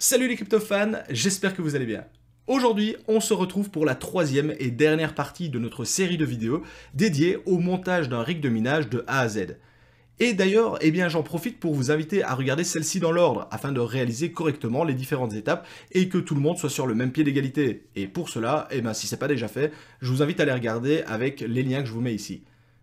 Salut les crypto-fans, j'espère que vous allez bien. Aujourd'hui, on se retrouve pour la troisième et dernière partie de notre série de vidéos dédiée au montage d'un rig de minage de A à Z. Et d'ailleurs, j'en profite pour vous inviter à regarder celle-ci dans l'ordre afin de réaliser correctement les différentes étapes et que tout le monde soit sur le même pied d'égalité. Et pour cela, si ce n'est pas déjà fait, je vous invite à les regarder avec les liens que je vous mets ici.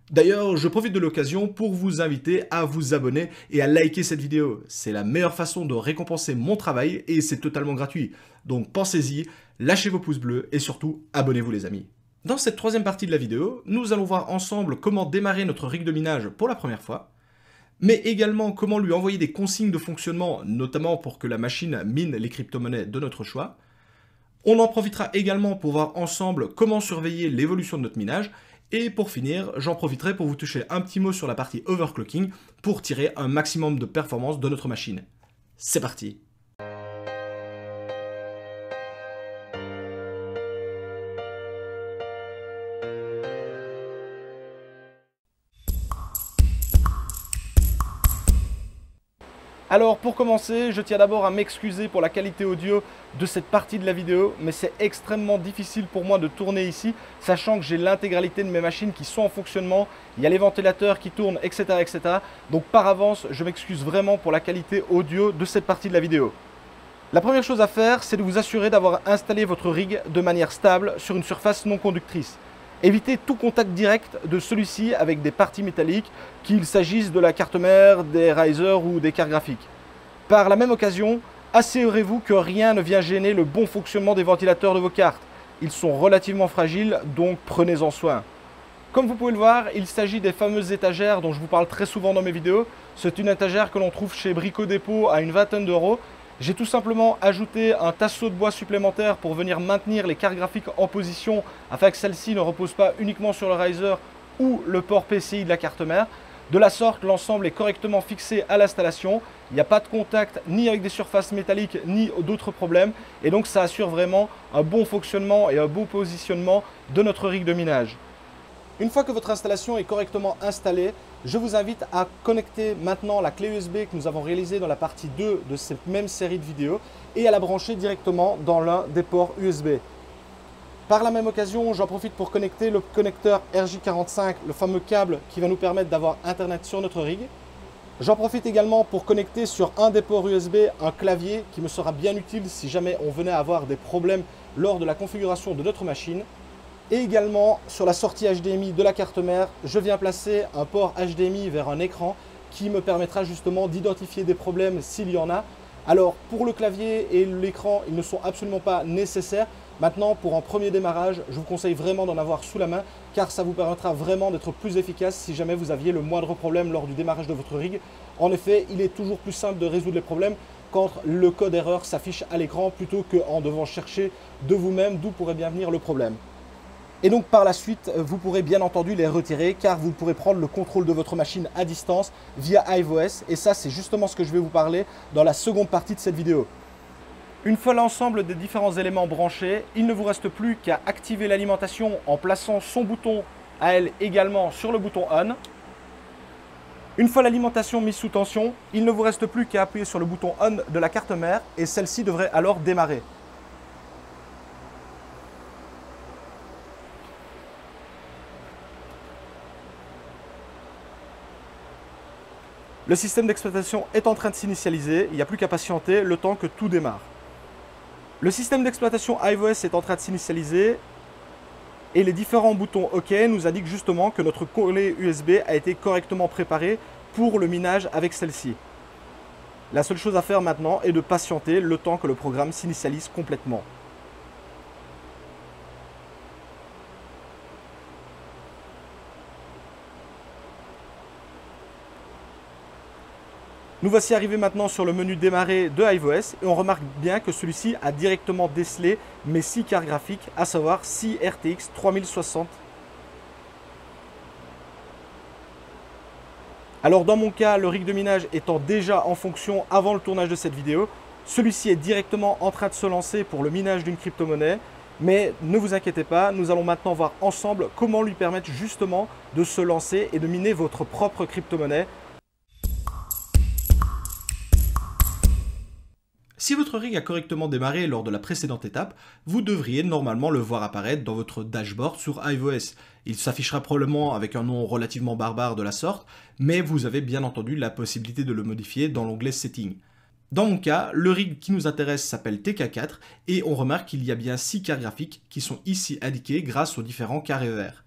D'ailleurs, je profite de l'occasion pour vous inviter à vous abonner et à liker cette vidéo. C'est la meilleure façon de récompenser mon travail et c'est totalement gratuit. Donc pensez-y, lâchez vos pouces bleus et surtout, abonnez-vous les amis. Dans cette troisième partie de la vidéo, nous allons voir ensemble comment démarrer notre rig de minage pour la première fois, mais également comment lui envoyer des consignes de fonctionnement, notamment pour que la machine mine les crypto-monnaies de notre choix. On en profitera également pour voir ensemble comment surveiller l'évolution de notre minage. Et pour finir, j'en profiterai pour vous toucher un petit mot sur la partie overclocking pour tirer un maximum de performance de notre machine. C'est parti! Alors pour commencer, je tiens d'abord à m'excuser pour la qualité audio de cette partie de la vidéo, mais c'est extrêmement difficile pour moi de tourner ici, sachant que j'ai l'intégralité de mes machines qui sont en fonctionnement, il y a les ventilateurs qui tournent, etc. etc. Donc par avance, je m'excuse vraiment pour la qualité audio de cette partie de la vidéo. La première chose à faire, c'est de vous assurer d'avoir installé votre rig de manière stable sur une surface non conductrice. Évitez tout contact direct de celui-ci avec des parties métalliques, qu'il s'agisse de la carte mère, des risers ou des cartes graphiques. Par la même occasion, assurez-vous que rien ne vient gêner le bon fonctionnement des ventilateurs de vos cartes. Ils sont relativement fragiles, donc prenez-en soin. Comme vous pouvez le voir, il s'agit des fameuses étagères dont je vous parle très souvent dans mes vidéos. C'est une étagère que l'on trouve chez Brico Dépôt à une vingtaine d'euros. J'ai tout simplement ajouté un tasseau de bois supplémentaire pour venir maintenir les cartes graphiques en position afin que celle-ci ne repose pas uniquement sur le riser ou le port PCI de la carte mère. De la sorte, l'ensemble est correctement fixé à l'installation. Il n'y a pas de contact ni avec des surfaces métalliques ni d'autres problèmes. Et donc ça assure vraiment un bon fonctionnement et un bon positionnement de notre rig de minage. Une fois que votre installation est correctement installée, je vous invite à connecter maintenant la clé USB que nous avons réalisée dans la partie 2 de cette même série de vidéos et à la brancher directement dans l'un des ports USB. Par la même occasion, j'en profite pour connecter le connecteur RJ45, le fameux câble qui va nous permettre d'avoir Internet sur notre rig. J'en profite également pour connecter sur un des ports USB un clavier qui me sera bien utile si jamais on venait à avoir des problèmes lors de la configuration de notre machine. Et également, sur la sortie HDMI de la carte mère, je viens placer un port HDMI vers un écran qui me permettra justement d'identifier des problèmes s'il y en a. Alors, pour le clavier et l'écran, ils ne sont absolument pas nécessaires. Maintenant, pour un premier démarrage, je vous conseille vraiment d'en avoir sous la main car ça vous permettra vraiment d'être plus efficace si jamais vous aviez le moindre problème lors du démarrage de votre rig. En effet, il est toujours plus simple de résoudre les problèmes quand le code erreur s'affiche à l'écran plutôt qu'en devant chercher de vous-même d'où pourrait bien venir le problème. Et donc par la suite, vous pourrez bien entendu les retirer car vous pourrez prendre le contrôle de votre machine à distance via HiveOS. Et ça, c'est justement ce que je vais vous parler dans la seconde partie de cette vidéo. Une fois l'ensemble des différents éléments branchés, il ne vous reste plus qu'à activer l'alimentation en plaçant son bouton à elle également sur le bouton On. Une fois l'alimentation mise sous tension, il ne vous reste plus qu'à appuyer sur le bouton On de la carte mère et celle-ci devrait alors démarrer. Le système d'exploitation est en train de s'initialiser, il n'y a plus qu'à patienter le temps que tout démarre. Le système d'exploitation HiveOS est en train de s'initialiser et les différents boutons OK nous indiquent justement que notre clé USB a été correctement préparée pour le minage avec celle-ci. La seule chose à faire maintenant est de patienter le temps que le programme s'initialise complètement. Nous voici arrivés maintenant sur le menu démarrer de HiveOS et on remarque bien que celui-ci a directement décelé mes 6 cartes graphiques, à savoir 6 RTX 3060. Alors dans mon cas, le rig de minage étant déjà en fonction avant le tournage de cette vidéo, celui-ci est directement en train de se lancer pour le minage d'une crypto-monnaie. Mais ne vous inquiétez pas, nous allons maintenant voir ensemble comment lui permettre justement de se lancer et de miner votre propre crypto-monnaie. Si votre rig a correctement démarré lors de la précédente étape, vous devriez normalement le voir apparaître dans votre dashboard sur iOS. Il s'affichera probablement avec un nom relativement barbare de la sorte, mais vous avez bien entendu la possibilité de le modifier dans l'onglet Settings. Dans mon cas, le rig qui nous intéresse s'appelle TK4 et on remarque qu'il y a bien 6 cartes graphiques qui sont ici indiquées grâce aux différents carrés verts.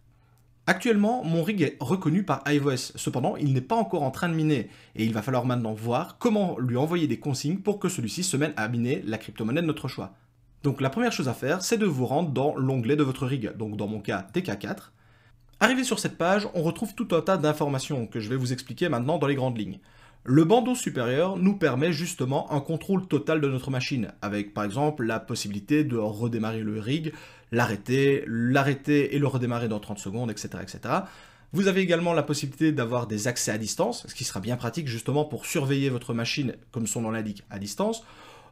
Actuellement, mon rig est reconnu par iOS, cependant il n'est pas encore en train de miner et il va falloir maintenant voir comment lui envoyer des consignes pour que celui-ci se mette à miner la crypto-monnaie de notre choix. Donc la première chose à faire, c'est de vous rendre dans l'onglet de votre rig, donc dans mon cas TK4. Arrivé sur cette page, on retrouve tout un tas d'informations que je vais vous expliquer maintenant dans les grandes lignes. Le bandeau supérieur nous permet justement un contrôle total de notre machine, avec par exemple la possibilité de redémarrer le rig, l'arrêter et le redémarrer dans 30 secondes, etc., etc. Vous avez également la possibilité d'avoir des accès à distance, ce qui sera bien pratique justement pour surveiller votre machine, comme son nom l'indique, à distance.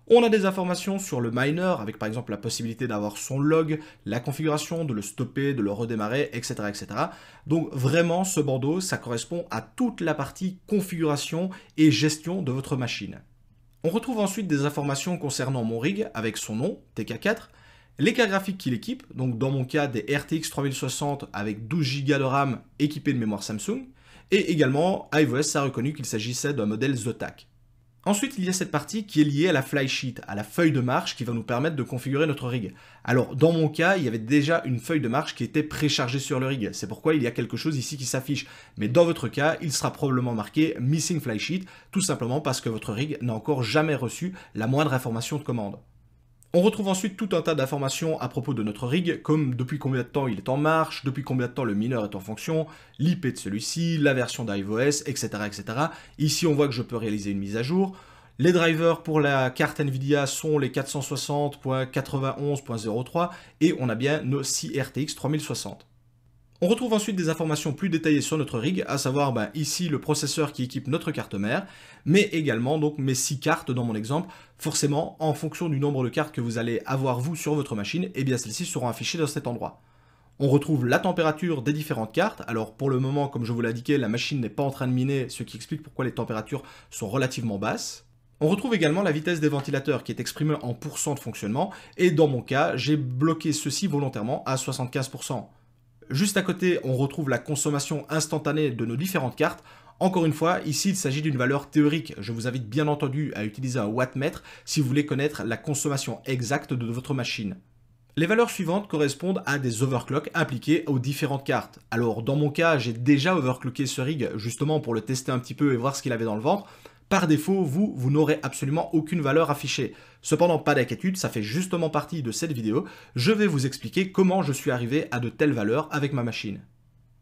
On a des informations sur le miner, avec par exemple la possibilité d'avoir son log, la configuration, de le stopper, de le redémarrer, etc., etc. Donc vraiment, ce bandeau, ça correspond à toute la partie configuration et gestion de votre machine. On retrouve ensuite des informations concernant mon rig, avec son nom, TK4, les cartes graphiques qu'il équipe, donc dans mon cas des RTX 3060 avec 12 Go de RAM équipés de mémoire Samsung, et également iOS a reconnu qu'il s'agissait d'un modèle Zotac. Ensuite, il y a cette partie qui est liée à la flysheet, à la feuille de marche qui va nous permettre de configurer notre rig. Alors, dans mon cas, il y avait déjà une feuille de marche qui était préchargée sur le rig. C'est pourquoi il y a quelque chose ici qui s'affiche. Mais dans votre cas, il sera probablement marqué Missing Flysheet, tout simplement parce que votre rig n'a encore jamais reçu la moindre information de commande. On retrouve ensuite tout un tas d'informations à propos de notre rig, comme depuis combien de temps il est en marche, depuis combien de temps le mineur est en fonction, l'IP de celui-ci, la version d'iOS, etc., etc. Ici, on voit que je peux réaliser une mise à jour. Les drivers pour la carte Nvidia sont les 460.91.03 et on a bien nos 6 RTX 3060. On retrouve ensuite des informations plus détaillées sur notre rig, à savoir ici le processeur qui équipe notre carte mère, mais également donc mes 6 cartes dans mon exemple. Forcément, en fonction du nombre de cartes que vous allez avoir vous sur votre machine, et bien celles-ci seront affichées dans cet endroit. On retrouve la température des différentes cartes. Alors pour le moment, comme je vous l'ai indiqué, la machine n'est pas en train de miner, ce qui explique pourquoi les températures sont relativement basses. On retrouve également la vitesse des ventilateurs qui est exprimée en pourcent de fonctionnement, et dans mon cas, j'ai bloqué ceci volontairement à 75%. Juste à côté, on retrouve la consommation instantanée de nos différentes cartes. Encore une fois, ici, il s'agit d'une valeur théorique. Je vous invite bien entendu à utiliser un wattmètre si vous voulez connaître la consommation exacte de votre machine. Les valeurs suivantes correspondent à des overclocks appliqués aux différentes cartes. Alors, dans mon cas, j'ai déjà overclocké ce rig justement pour le tester un petit peu et voir ce qu'il avait dans le ventre. Par défaut, vous n'aurez absolument aucune valeur affichée. Cependant, pas d'inquiétude, ça fait justement partie de cette vidéo. Je vais vous expliquer comment je suis arrivé à de telles valeurs avec ma machine.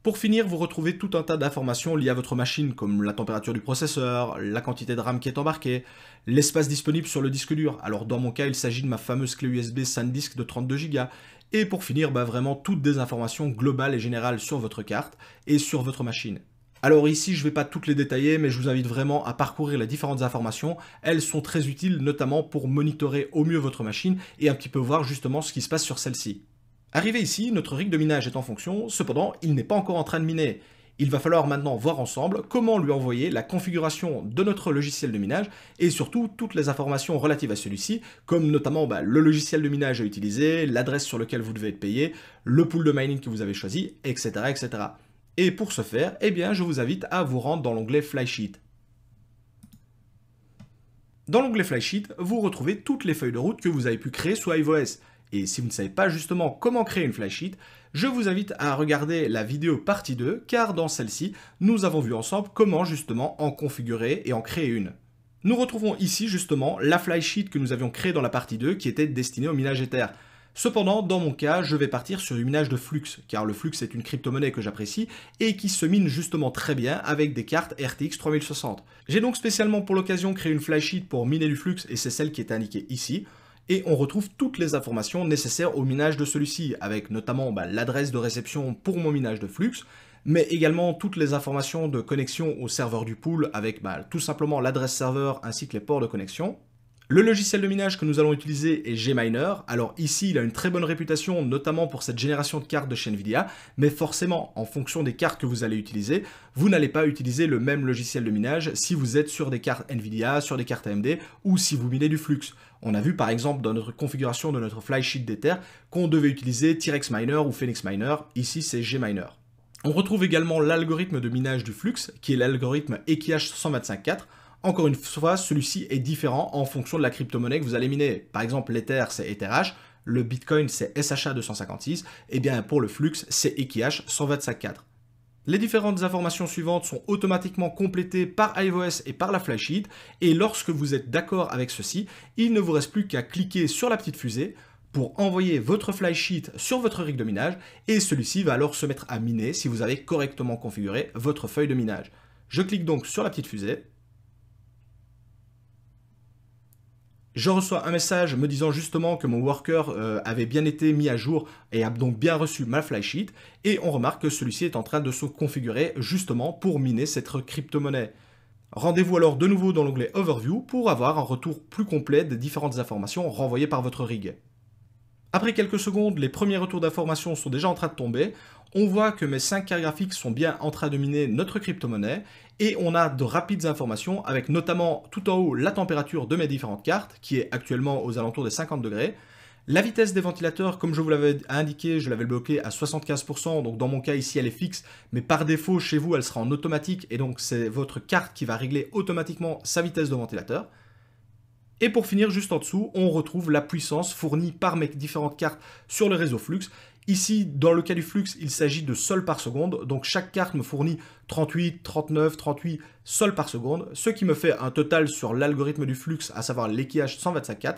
Pour finir, vous retrouvez tout un tas d'informations liées à votre machine, comme la température du processeur, la quantité de RAM qui est embarquée, l'espace disponible sur le disque dur. Alors dans mon cas, il s'agit de ma fameuse clé USB SanDisk de 32 Go. Et pour finir, vraiment toutes des informations globales et générales sur votre carte et sur votre machine. Alors ici, je ne vais pas toutes les détailler, mais je vous invite vraiment à parcourir les différentes informations. Elles sont très utiles, notamment pour monitorer au mieux votre machine et un petit peu voir justement ce qui se passe sur celle-ci. Arrivé ici, notre rig de minage est en fonction, cependant, il n'est pas encore en train de miner. Il va falloir maintenant voir ensemble comment lui envoyer la configuration de notre logiciel de minage et surtout toutes les informations relatives à celui-ci, comme notamment le logiciel de minage à utiliser, l'adresse sur laquelle vous devez être payé, le pool de mining que vous avez choisi, etc., etc. Et pour ce faire, je vous invite à vous rendre dans l'onglet Flysheet. Dans l'onglet Flysheet, vous retrouvez toutes les feuilles de route que vous avez pu créer sous iOS. Et si vous ne savez pas justement comment créer une Flysheet, je vous invite à regarder la vidéo partie 2, car dans celle-ci, nous avons vu ensemble comment justement en configurer et en créer une. Nous retrouvons ici justement la Flysheet que nous avions créée dans la partie 2 qui était destinée au minage Ether. Cependant, dans mon cas, je vais partir sur du minage de Flux, car le Flux est une crypto-monnaie que j'apprécie et qui se mine justement très bien avec des cartes RTX 3060. J'ai donc spécialement pour l'occasion créé une Flysheet pour miner du Flux et c'est celle qui est indiquée ici. Et on retrouve toutes les informations nécessaires au minage de celui-ci, avec notamment l'adresse de réception pour mon minage de Flux, mais également toutes les informations de connexion au serveur du pool avec tout simplement l'adresse serveur ainsi que les ports de connexion. Le logiciel de minage que nous allons utiliser est Gminer. Alors ici, il a une très bonne réputation, notamment pour cette génération de cartes de chez Nvidia, mais forcément, en fonction des cartes que vous allez utiliser, vous n'allez pas utiliser le même logiciel de minage si vous êtes sur des cartes Nvidia, sur des cartes AMD ou si vous minez du Flux. On a vu par exemple dans notre configuration de notre flysheet d'Ether qu'on devait utiliser T-Rex Miner ou Phoenix Miner. Ici, c'est Gminer. On retrouve également l'algorithme de minage du Flux, qui est l'algorithme Equihash 125.4. Encore une fois, celui-ci est différent en fonction de la crypto-monnaie que vous allez miner. Par exemple, l'Ether, c'est EtherH, le Bitcoin, c'est SHA-256, et bien pour le Flux, c'est Equihash 125.4. Les différentes informations suivantes sont automatiquement complétées par iOS et par la flysheet, et lorsque vous êtes d'accord avec ceci, il ne vous reste plus qu'à cliquer sur la petite fusée pour envoyer votre flysheet sur votre rig de minage, et celui-ci va alors se mettre à miner si vous avez correctement configuré votre feuille de minage. Je clique donc sur la petite fusée. Je reçois un message me disant justement que mon worker avait bien été mis à jour et a donc bien reçu ma flysheet. Et on remarque que celui-ci est en train de se configurer justement pour miner cette crypto-monnaie. Rendez-vous alors de nouveau dans l'onglet Overview pour avoir un retour plus complet des différentes informations renvoyées par votre rig. Après quelques secondes, les premiers retours d'informations sont déjà en train de tomber. On voit que mes 5 cartes graphiques sont bien en train de miner notre crypto-monnaie et on a de rapides informations avec notamment tout en haut la température de mes différentes cartes qui est actuellement aux alentours des 50 degrés. La vitesse des ventilateurs, comme je vous l'avais indiqué, je l'avais bloqué à 75%, donc dans mon cas ici elle est fixe, mais par défaut chez vous elle sera en automatique et donc c'est votre carte qui va régler automatiquement sa vitesse de ventilateur. Et pour finir, juste en dessous, on retrouve la puissance fournie par mes différentes cartes sur le réseau Flux. Ici, dans le cas du Flux, il s'agit de sols par seconde. Donc chaque carte me fournit 38, 39, 38 sols par seconde, ce qui me fait un total sur l'algorithme du Flux, à savoir l'Equihash 125.4,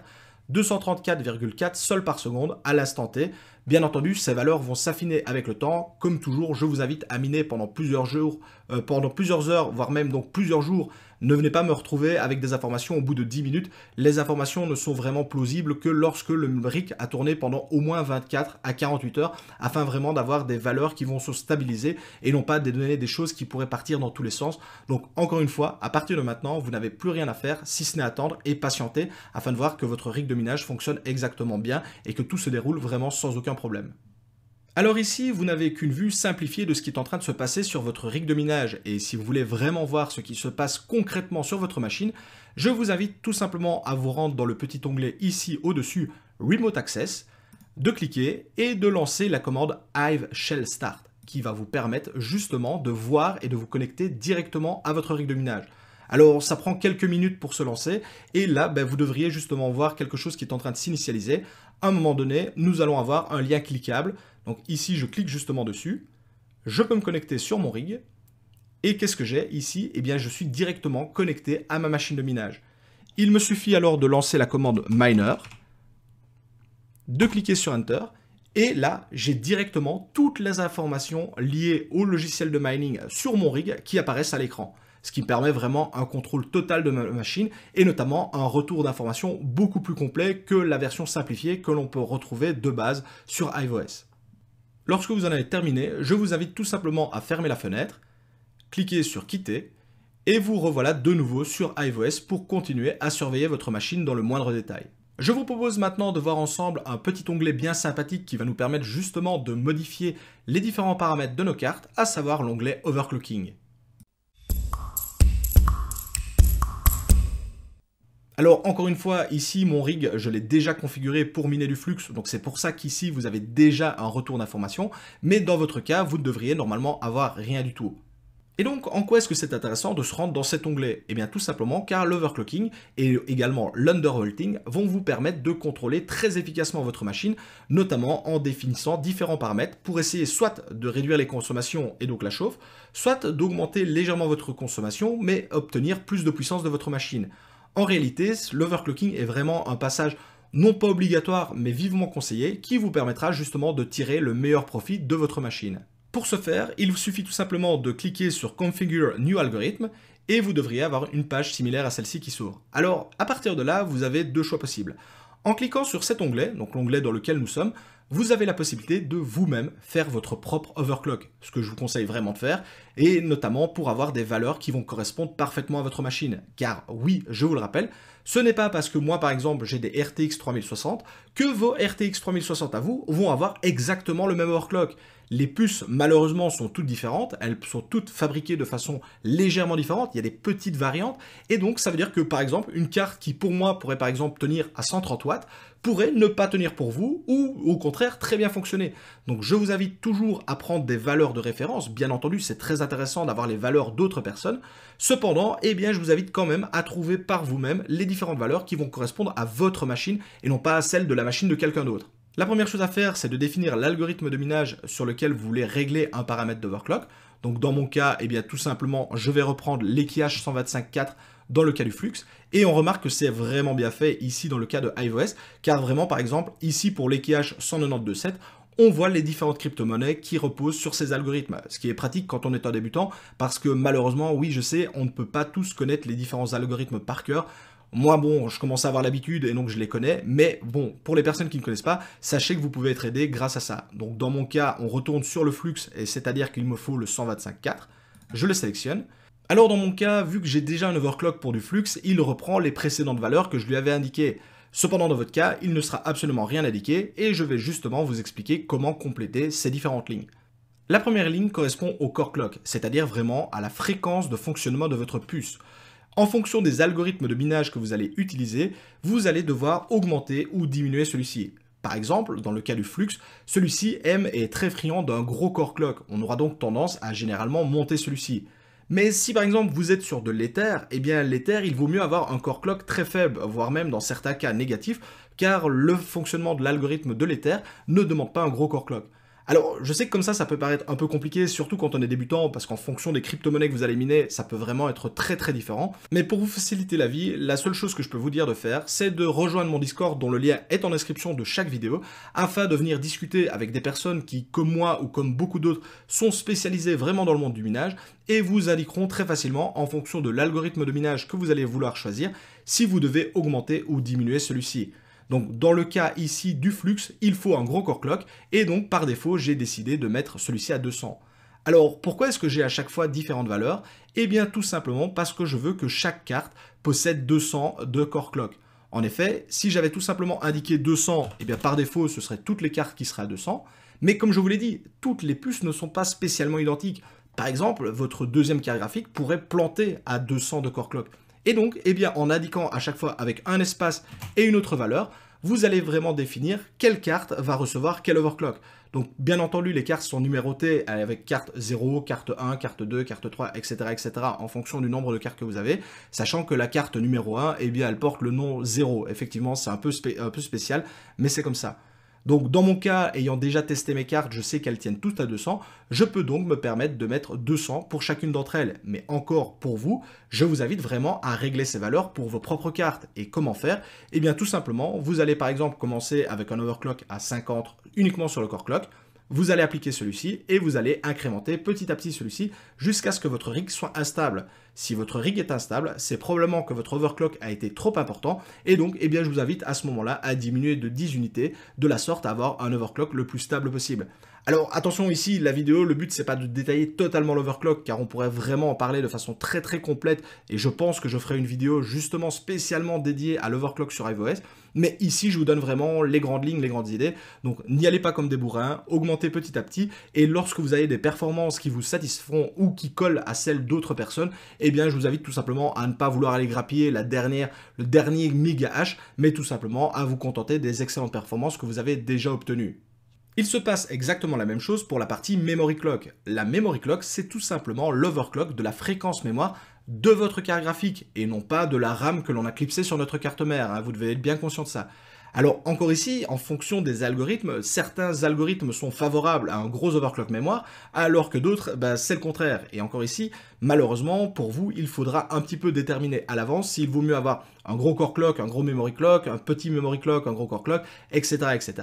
234,4 sols par seconde à l'instant T. Bien entendu, ces valeurs vont s'affiner avec le temps. Comme toujours, je vous invite à miner pendant plusieurs jours, pendant plusieurs heures, voire même donc plusieurs jours. Ne venez pas me retrouver avec des informations au bout de 10 minutes. Les informations ne sont vraiment plausibles que lorsque le rig a tourné pendant au moins 24 à 48 heures, afin vraiment d'avoir des valeurs qui vont se stabiliser et non pas de donner des choses qui pourraient partir dans tous les sens. Donc encore une fois, à partir de maintenant, vous n'avez plus rien à faire si ce n'est attendre et patienter afin de voir que votre rig de minage fonctionne exactement bien et que tout se déroule vraiment sans aucun problème. Alors ici, vous n'avez qu'une vue simplifiée de ce qui est en train de se passer sur votre rig de minage. Et si vous voulez vraiment voir ce qui se passe concrètement sur votre machine, je vous invite tout simplement à vous rendre dans le petit onglet ici au-dessus, Remote Access, de cliquer et de lancer la commande Hive Shell Start, qui va vous permettre justement de voir et de vous connecter directement à votre rig de minage. Alors, ça prend quelques minutes pour se lancer et là, vous devriez justement voir quelque chose qui est en train de s'initialiser. À un moment donné, nous allons avoir un lien cliquable. Donc ici, je clique justement dessus. Je peux me connecter sur mon rig. Et qu'est-ce que j'ai ici? Eh bien, je suis directement connecté à ma machine de minage. Il me suffit alors de lancer la commande Miner, de cliquer sur Enter. Et là, j'ai directement toutes les informations liées au logiciel de mining sur mon rig qui apparaissent à l'écran. Ce qui me permet vraiment un contrôle total de ma machine et notamment un retour d'informations beaucoup plus complet que la version simplifiée que l'on peut retrouver de base sur iOS. Lorsque vous en avez terminé, je vous invite tout simplement à fermer la fenêtre, cliquez sur Quitter et vous revoilà de nouveau sur iOS pour continuer à surveiller votre machine dans le moindre détail. Je vous propose maintenant de voir ensemble un petit onglet bien sympathique qui va nous permettre justement de modifier les différents paramètres de nos cartes, à savoir l'onglet Overclocking. Alors encore une fois, ici mon rig, je l'ai déjà configuré pour miner du flux, donc c'est pour ça qu'ici vous avez déjà un retour d'information, mais dans votre cas, vous ne devriez normalement avoir rien du tout. Et donc, en quoi est-ce que c'est intéressant de se rendre dans cet onglet? Eh bien tout simplement car l'overclocking et également l'undervolting vont vous permettre de contrôler très efficacement votre machine, notamment en définissant différents paramètres pour essayer soit de réduire les consommations et donc la chauffe, soit d'augmenter légèrement votre consommation, mais obtenir plus de puissance de votre machine. En réalité, l'overclocking est vraiment un passage non pas obligatoire, mais vivement conseillé, qui vous permettra justement de tirer le meilleur profit de votre machine. Pour ce faire, il vous suffit tout simplement de cliquer sur Configure New Algorithm et vous devriez avoir une page similaire à celle-ci qui s'ouvre. Alors, à partir de là, vous avez deux choix possibles. En cliquant sur cet onglet, donc l'onglet dans lequel nous sommes, vous avez la possibilité de vous-même faire votre propre overclock, ce que je vous conseille vraiment de faire, et notamment pour avoir des valeurs qui vont correspondre parfaitement à votre machine. Car oui, je vous le rappelle, ce n'est pas parce que moi par exemple j'ai des RTX 3060 que vos RTX 3060 à vous vont avoir exactement le même overclock. Les puces, malheureusement, sont toutes différentes. Elles sont toutes fabriquées de façon légèrement différente. Il y a des petites variantes. Et donc, ça veut dire que, par exemple, une carte qui, pour moi, pourrait, par exemple, tenir à 130 watts, pourrait ne pas tenir pour vous ou, au contraire, très bien fonctionner. Donc, je vous invite toujours à prendre des valeurs de référence. Bien entendu, c'est très intéressant d'avoir les valeurs d'autres personnes. Cependant, eh bien, je vous invite quand même à trouver par vous-même les différentes valeurs qui vont correspondre à votre machine et non pas à celle de la machine de quelqu'un d'autre. La première chose à faire, c'est de définir l'algorithme de minage sur lequel vous voulez régler un paramètre d'overclock. Donc dans mon cas, eh bien, tout simplement, je vais reprendre l'EKH 125.4 dans le cas du Flux. Et on remarque que c'est vraiment bien fait ici dans le cas de iOS, car vraiment, par exemple, ici pour l'EKH 192.7, on voit les différentes crypto-monnaies qui reposent sur ces algorithmes, ce qui est pratique quand on est un débutant, parce que malheureusement, oui, je sais, on ne peut pas tous connaître les différents algorithmes par cœur. Moi, bon, je commence à avoir l'habitude et donc je les connais, mais bon, pour les personnes qui ne connaissent pas, sachez que vous pouvez être aidé grâce à ça. Donc dans mon cas, on retourne sur le flux, et c'est-à-dire qu'il me faut le 125.4, je le sélectionne. Alors dans mon cas, vu que j'ai déjà un overclock pour du flux, il reprend les précédentes valeurs que je lui avais indiquées. Cependant, dans votre cas, il ne sera absolument rien indiqué, et je vais justement vous expliquer comment compléter ces différentes lignes. La première ligne correspond au core clock, c'est-à-dire vraiment à la fréquence de fonctionnement de votre puce. En fonction des algorithmes de minage que vous allez utiliser, vous allez devoir augmenter ou diminuer celui-ci. Par exemple, dans le cas du Flux, celui-ci aime et est très friand d'un gros core clock. On aura donc tendance à généralement monter celui-ci. Mais si par exemple vous êtes sur de l'Ether, eh bien l'Ether, il vaut mieux avoir un core clock très faible, voire même dans certains cas négatif, car le fonctionnement de l'algorithme de l'Ether ne demande pas un gros core clock. Alors, je sais que comme ça peut paraître un peu compliqué, surtout quand on est débutant, parce qu'en fonction des crypto-monnaies que vous allez miner, ça peut vraiment être très très différent. Mais pour vous faciliter la vie, la seule chose que je peux vous dire de faire, c'est de rejoindre mon Discord, dont le lien est en description de chaque vidéo, afin de venir discuter avec des personnes qui, comme moi ou comme beaucoup d'autres, sont spécialisées vraiment dans le monde du minage, et vous indiqueront très facilement, en fonction de l'algorithme de minage que vous allez vouloir choisir, si vous devez augmenter ou diminuer celui-ci. Donc dans le cas ici du Flux, il faut un gros core clock et donc par défaut, j'ai décidé de mettre celui-ci à 200. Alors pourquoi est-ce que j'ai à chaque fois différentes valeurs? Eh bien tout simplement parce que je veux que chaque carte possède 200 de core clock. En effet, si j'avais tout simplement indiqué 200, eh bien par défaut, ce seraient toutes les cartes qui seraient à 200. Mais comme je vous l'ai dit, toutes les puces ne sont pas spécialement identiques. Par exemple, votre deuxième carte graphique pourrait planter à 200 de core clock. Et donc, eh bien, en indiquant à chaque fois avec un espace et une autre valeur, vous allez vraiment définir quelle carte va recevoir quel overclock. Donc, bien entendu, les cartes sont numérotées avec carte 0, carte 1, carte 2, carte 3, etc., etc., en fonction du nombre de cartes que vous avez, sachant que la carte numéro 1, eh bien, elle porte le nom 0. Effectivement, c'est un peu spécial, mais c'est comme ça. Donc dans mon cas, ayant déjà testé mes cartes, je sais qu'elles tiennent toutes à 200, je peux donc me permettre de mettre 200 pour chacune d'entre elles. Mais encore pour vous, je vous invite vraiment à régler ces valeurs pour vos propres cartes. Et comment faire? Eh bien tout simplement, vous allez par exemple commencer avec un overclock à 50 uniquement sur le core clock, vous allez appliquer celui-ci et vous allez incrémenter petit à petit celui-ci jusqu'à ce que votre rig soit instable. Si votre rig est instable, c'est probablement que votre overclock a été trop important et donc eh bien, je vous invite à ce moment-là à diminuer de 10 unités de la sorte à avoir un overclock le plus stable possible. Alors attention ici, la vidéo, le but c'est pas de détailler totalement l'overclock car on pourrait vraiment en parler de façon très très complète et je pense que je ferai une vidéo justement spécialement dédiée à l'overclock sur iOS. Mais ici je vous donne vraiment les grandes lignes, les grandes idées. Donc n'y allez pas comme des bourrins, augmentez petit à petit et lorsque vous avez des performances qui vous satisferont ou qui collent à celles d'autres personnes, eh bien je vous invite tout simplement à ne pas vouloir aller grappiller le dernier méga H, mais tout simplement à vous contenter des excellentes performances que vous avez déjà obtenues. Il se passe exactement la même chose pour la partie memory clock. La memory clock, c'est tout simplement l'overclock de la fréquence mémoire de votre carte graphique et non pas de la RAM que l'on a clipsée sur notre carte mère, hein, vous devez être bien conscient de ça. Alors encore ici, en fonction des algorithmes, certains algorithmes sont favorables à un gros overclock mémoire, alors que d'autres, c'est le contraire. Et encore ici, malheureusement, pour vous, il faudra un petit peu déterminer à l'avance s'il vaut mieux avoir un gros core clock, un gros memory clock, un petit memory clock, un gros core clock, etc., etc.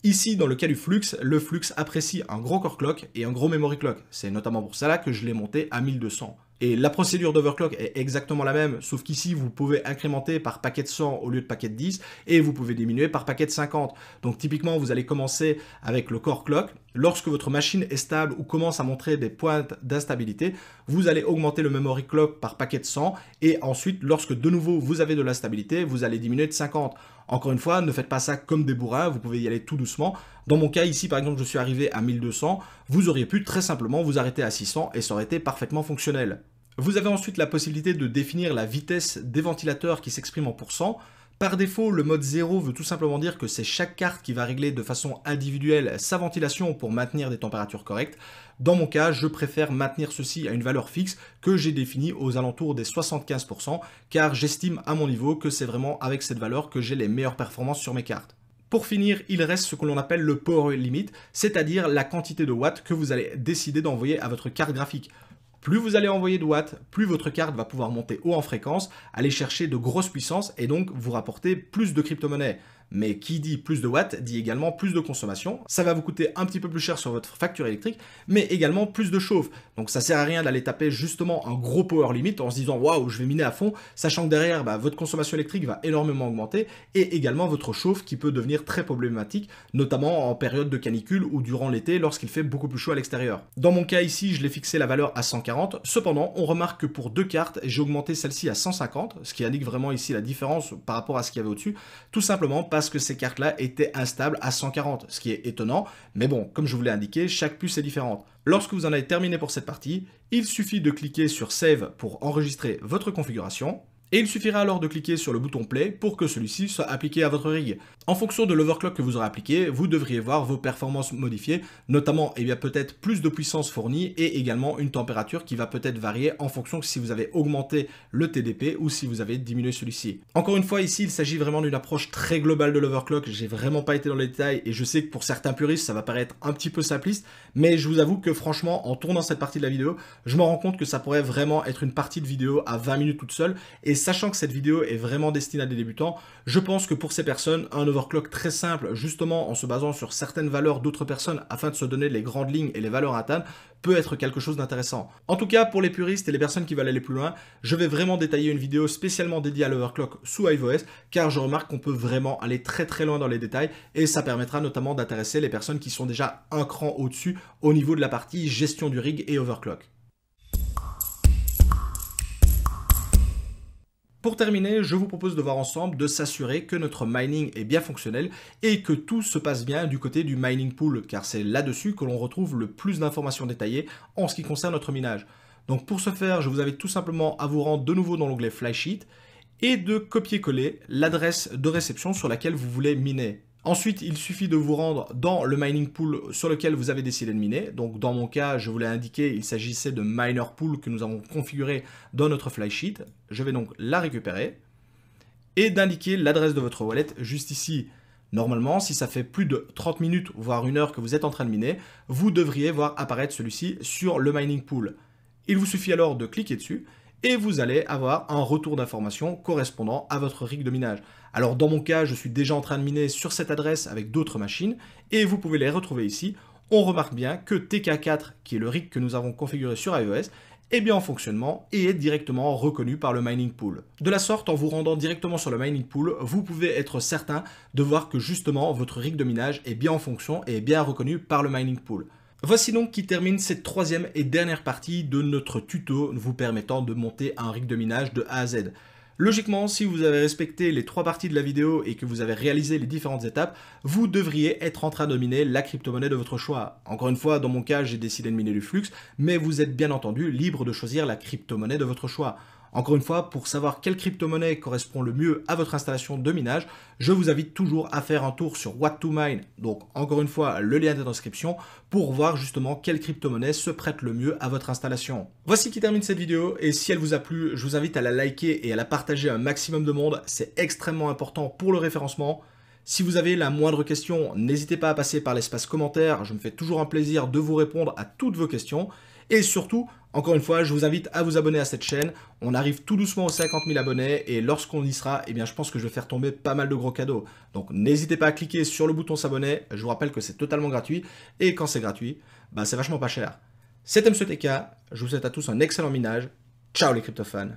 Ici, dans le cas du Flux, le Flux apprécie un gros core clock et un gros memory clock. C'est notamment pour cela que je l'ai monté à 1200. Et la procédure d'overclock est exactement la même, sauf qu'ici, vous pouvez incrémenter par paquet de 100 au lieu de paquet de 10, et vous pouvez diminuer par paquet de 50. Donc typiquement, vous allez commencer avec le core clock. Lorsque votre machine est stable ou commence à montrer des pointes d'instabilité, vous allez augmenter le memory clock par paquet de 100, et ensuite, lorsque de nouveau vous avez de l'instabilité, vous allez diminuer de 50. Encore une fois, ne faites pas ça comme des bourrins, vous pouvez y aller tout doucement. Dans mon cas ici, par exemple, je suis arrivé à 1200, vous auriez pu très simplement vous arrêter à 600 et ça aurait été parfaitement fonctionnel. Vous avez ensuite la possibilité de définir la vitesse des ventilateurs qui s'expriment en pourcent. Par défaut, le mode 0 veut tout simplement dire que c'est chaque carte qui va régler de façon individuelle sa ventilation pour maintenir des températures correctes. Dans mon cas, je préfère maintenir ceci à une valeur fixe que j'ai définie aux alentours des 75%, car j'estime à mon niveau que c'est vraiment avec cette valeur que j'ai les meilleures performances sur mes cartes. Pour finir, il reste ce que l'on appelle le power limit, c'est-à-dire la quantité de watts que vous allez décider d'envoyer à votre carte graphique. Plus vous allez envoyer de watts, plus votre carte va pouvoir monter haut en fréquence, aller chercher de grosses puissances et donc vous rapporter plus de crypto-monnaies. Mais qui dit plus de watts dit également plus de consommation. Ça va vous coûter un petit peu plus cher sur votre facture électrique, mais également plus de chauffe. Donc ça sert à rien d'aller taper justement un gros power limit en se disant waouh, je vais miner à fond, sachant que derrière votre consommation électrique va énormément augmenter et également votre chauffe qui peut devenir très problématique, notamment en période de canicule ou durant l'été lorsqu'il fait beaucoup plus chaud à l'extérieur. Dans mon cas ici, je l'ai fixé la valeur à 140. Cependant, on remarque que pour deux cartes, j'ai augmenté celle-ci à 150, ce qui indique vraiment ici la différence par rapport à ce qu'il y avait au-dessus, tout simplement parce que ces cartes-là étaient instables à 140, ce qui est étonnant, mais bon, comme je vous l'ai indiqué, chaque puce est différente. Lorsque vous en avez terminé pour cette partie, il suffit de cliquer sur Save pour enregistrer votre configuration, et il suffira alors de cliquer sur le bouton Play pour que celui-ci soit appliqué à votre rig. En fonction de l'overclock que vous aurez appliqué, vous devriez voir vos performances modifiées, notamment peut-être plus de puissance fournie et également une température qui va peut-être varier en fonction de si vous avez augmenté le TDP ou si vous avez diminué celui-ci. Encore une fois, ici, il s'agit vraiment d'une approche très globale de l'overclock. J'ai vraiment pas été dans les détails et je sais que pour certains puristes, ça va paraître un petit peu simpliste, mais je vous avoue que franchement, en tournant cette partie de la vidéo, je me rends compte que ça pourrait vraiment être une partie de vidéo à 20 minutes toute seule. Et sachant que cette vidéo est vraiment destinée à des débutants, je pense que pour ces personnes, un overclock très simple, justement en se basant sur certaines valeurs d'autres personnes afin de se donner les grandes lignes et les valeurs à atteindre, peut être quelque chose d'intéressant. En tout cas, pour les puristes et les personnes qui veulent aller plus loin, je vais vraiment détailler une vidéo spécialement dédiée à l'overclock sous iOS, car je remarque qu'on peut vraiment aller très très loin dans les détails et ça permettra notamment d'intéresser les personnes qui sont déjà un cran au-dessus au niveau de la partie gestion du rig et overclock. Pour terminer, je vous propose de voir ensemble de s'assurer que notre mining est bien fonctionnel et que tout se passe bien du côté du mining pool, car c'est là-dessus que l'on retrouve le plus d'informations détaillées en ce qui concerne notre minage. Donc pour ce faire, je vous invite tout simplement à vous rendre de nouveau dans l'onglet Flysheet et de copier-coller l'adresse de réception sur laquelle vous voulez miner. Ensuite, il suffit de vous rendre dans le mining pool sur lequel vous avez décidé de miner. Donc dans mon cas, je vous l'ai indiqué, il s'agissait de miner pool que nous avons configuré dans notre flysheet. Je vais donc la récupérer et d'indiquer l'adresse de votre wallet juste ici. Normalement, si ça fait plus de 30 minutes, voire une heure que vous êtes en train de miner, vous devriez voir apparaître celui-ci sur le mining pool. Il vous suffit alors de cliquer dessus et vous allez avoir un retour d'information correspondant à votre rig de minage. Alors dans mon cas, je suis déjà en train de miner sur cette adresse avec d'autres machines et vous pouvez les retrouver ici. On remarque bien que TK4, qui est le rig que nous avons configuré sur iOS, est bien en fonctionnement et est directement reconnu par le mining pool. De la sorte, en vous rendant directement sur le mining pool, vous pouvez être certain de voir que justement votre rig de minage est bien en fonction et est bien reconnu par le mining pool. Voici donc qui termine cette troisième et dernière partie de notre tuto vous permettant de monter un rig de minage de A à Z. Logiquement, si vous avez respecté les trois parties de la vidéo et que vous avez réalisé les différentes étapes, vous devriez être en train de miner la crypto-monnaie de votre choix. Encore une fois, dans mon cas, j'ai décidé de miner du Flux, mais vous êtes bien entendu libre de choisir la crypto-monnaie de votre choix. Encore une fois, pour savoir quelle crypto-monnaie correspond le mieux à votre installation de minage, je vous invite toujours à faire un tour sur What2Mine, donc encore une fois, le lien est dans la description, pour voir justement quelle crypto-monnaie se prête le mieux à votre installation. Voici qui termine cette vidéo, et si elle vous a plu, je vous invite à la liker et à la partager à un maximum de monde, c'est extrêmement important pour le référencement. Si vous avez la moindre question, n'hésitez pas à passer par l'espace commentaire, je me fais toujours un plaisir de vous répondre à toutes vos questions. Et surtout, encore une fois, je vous invite à vous abonner à cette chaîne. On arrive tout doucement aux 50 000 abonnés et lorsqu'on y sera, eh bien, je pense que je vais faire tomber pas mal de gros cadeaux. Donc n'hésitez pas à cliquer sur le bouton s'abonner. Je vous rappelle que c'est totalement gratuit et quand c'est gratuit, c'est vachement pas cher. C'était MrTK, je vous souhaite à tous un excellent minage Ciao les cryptofans.